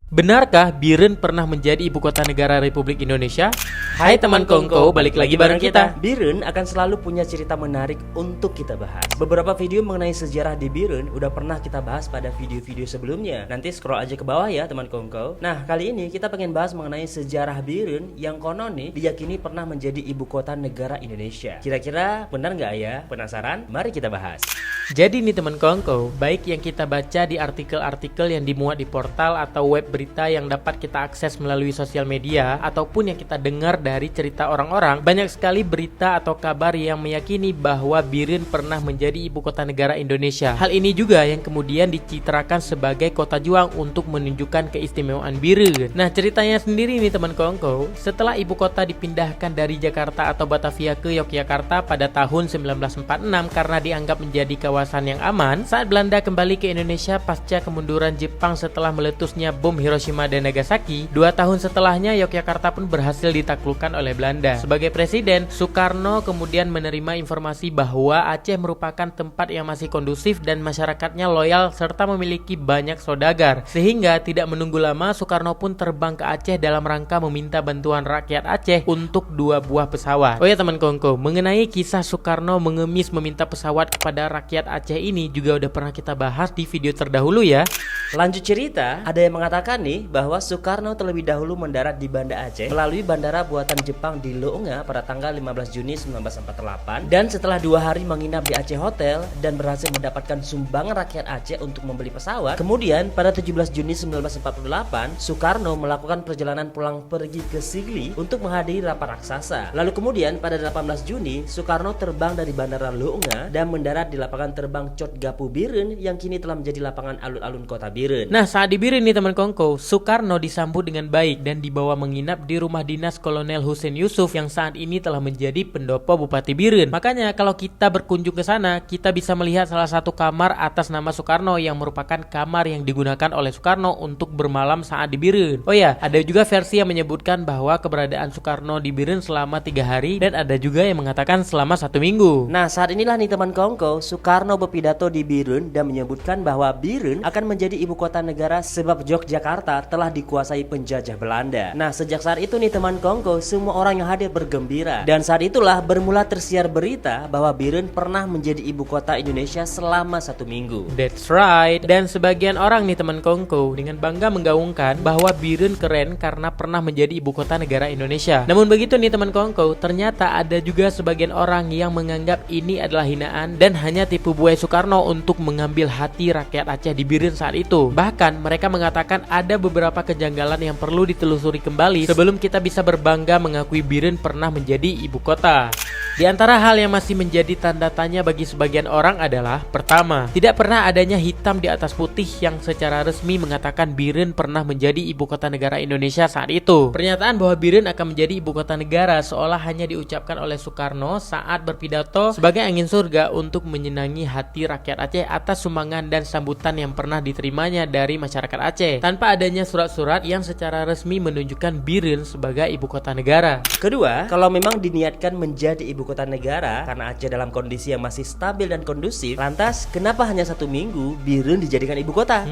Benarkah Biren pernah menjadi ibu kota negara Republik Indonesia? Hai teman Kongko, balik lagi bareng kita. Biren akan selalu punya cerita menarik untuk kita bahas. Beberapa video mengenai sejarah di Biren udah pernah kita bahas pada video-video sebelumnya. Nanti scroll aja ke bawah ya teman Kongko. Nah, kali ini kita pengen bahas mengenai sejarah Biren yang konon nih diyakini pernah menjadi ibu kota negara Indonesia. Kira-kira benar nggak ya? Penasaran? Mari kita bahas. Jadi nih teman Kongko, baik yang kita baca di artikel-artikel yang dimuat di portal atau web berita yang dapat kita akses melalui sosial media, ataupun yang kita dengar dari cerita orang-orang, banyak sekali berita atau kabar yang meyakini bahwa Biren pernah menjadi ibu kota negara Indonesia. Hal ini juga yang kemudian dicitrakan sebagai kota juang untuk menunjukkan keistimewaan Biren. Nah, ceritanya sendiri nih teman Kongko, setelah ibu kota dipindahkan dari Jakarta atau Batavia ke Yogyakarta pada tahun 1946 karena dianggap menjadi kawasan yang aman, saat Belanda kembali ke Indonesia pasca kemunduran Jepang setelah meletusnya bom Hiroshima dan Nagasaki, 2 tahun setelahnya Yogyakarta pun berhasil ditaklukkan oleh Belanda. Sebagai presiden, Soekarno kemudian menerima informasi bahwa Aceh merupakan tempat yang masih kondusif dan masyarakatnya loyal serta memiliki banyak saudagar. Sehingga tidak menunggu lama, Soekarno pun terbang ke Aceh dalam rangka meminta bantuan rakyat Aceh untuk 2 buah pesawat. Oh ya teman Kongko, mengenai kisah Soekarno mengemis meminta pesawat kepada rakyat Aceh ini juga udah pernah kita bahas di video terdahulu ya. Lanjut cerita, ada yang mengatakan nih bahwa Soekarno terlebih dahulu mendarat di Banda Aceh melalui bandara buatan Jepang di Loonga pada tanggal 15 Juni 1948, dan setelah 2 hari menginap di Aceh Hotel dan berhasil mendapatkan sumbangan rakyat Aceh untuk membeli pesawat. Kemudian pada 17 Juni 1948, Soekarno melakukan perjalanan pulang pergi ke Sigli untuk menghadiri rapat raksasa. Lalu kemudian pada 18 Juni, Soekarno terbang dari bandara Loonga dan mendarat di lapangan terbang Cotgapu Biren yang kini telah menjadi lapangan alun-alun kota Biren. Nah, saat di Biren nih teman Kongko, Soekarno disambut dengan baik dan dibawa menginap di rumah dinas Kolonel Husein Yusuf yang saat ini telah menjadi pendopo Bupati Biren. Makanya kalau kita berkunjung ke sana, kita bisa melihat salah satu kamar atas nama Soekarno yang merupakan kamar yang digunakan oleh Soekarno untuk bermalam saat di Biren. Oh ya, ada juga versi yang menyebutkan bahwa keberadaan Soekarno di Biren selama 3 hari dan ada juga yang mengatakan selama 1 minggu. Nah, saat inilah nih teman Kongko, Soekarno berpidato di Biren dan menyebutkan bahwa Biren akan menjadi ibu kota negara sebab Yogyakarta telah dikuasai penjajah Belanda. Nah, sejak saat itu nih teman Kongko, semua orang yang hadir bergembira. Dan saat itulah bermula tersiar berita bahwa Biren pernah menjadi ibu kota Indonesia selama 1 minggu. That's right. Dan sebagian orang nih teman Kongko dengan bangga menggaungkan bahwa Biren keren karena pernah menjadi ibu kota negara Indonesia. Namun begitu nih teman Kongko, ternyata ada juga sebagian orang yang menganggap ini adalah hinaan dan hanya tipu buaya Soekarno untuk mengambil hati rakyat Aceh di Biren saat itu. Bahkan mereka mengatakan ada beberapa kejanggalan yang perlu ditelusuri kembali sebelum kita bisa berbangga mengakui Biren pernah menjadi ibu kota. Di antara hal yang masih menjadi tanda tanya bagi sebagian orang adalah: pertama, tidak pernah adanya hitam di atas putih yang secara resmi mengatakan Biren pernah menjadi ibu kota negara Indonesia saat itu. Pernyataan bahwa Biren akan menjadi ibu kota negara seolah hanya diucapkan oleh Soekarno saat berpidato sebagai angin surga untuk menyenangi hati rakyat Aceh atas sumbangan dan sambutan yang pernah diterimanya dari masyarakat Aceh, tanpa adanya surat-surat yang secara resmi menunjukkan Biren sebagai ibu kota negara. Kedua, kalau memang diniatkan menjadi ibu kota negara karena Aceh dalam kondisi yang masih stabil dan kondusif, lantas kenapa hanya 1 minggu Biren dijadikan ibu kota?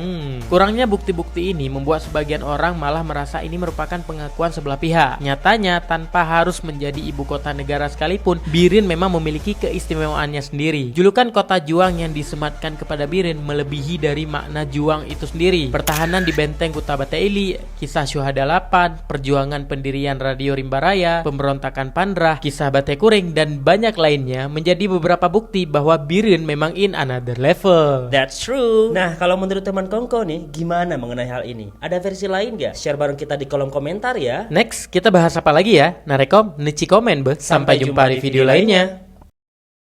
Kurangnya bukti-bukti ini membuat sebagian orang malah merasa ini merupakan pengakuan sebelah pihak. Nyatanya, tanpa harus menjadi ibu kota negara sekalipun, Biren memang memiliki keistimewaannya sendiri. Julukan kota juang yang disematkan kepada Biren melebihi dari makna juang itu sendiri. Pertahanan di benteng Kuta Bata Ili, kisah Syuhada 8, perjuangan pendirian Radio Rimba Raya, pemberontakan Pandrah, kisah Bate Kuring, dan banyak lainnya menjadi beberapa bukti bahwa Biren memang in another level. That's true. Nah, kalau menurut teman Kongko nih, gimana mengenai hal ini? Ada versi lain gak? Share bareng kita di kolom komentar ya. Next, kita bahas apa lagi ya? Narekom, neci komen be. Sampai jumpa di video lainnya.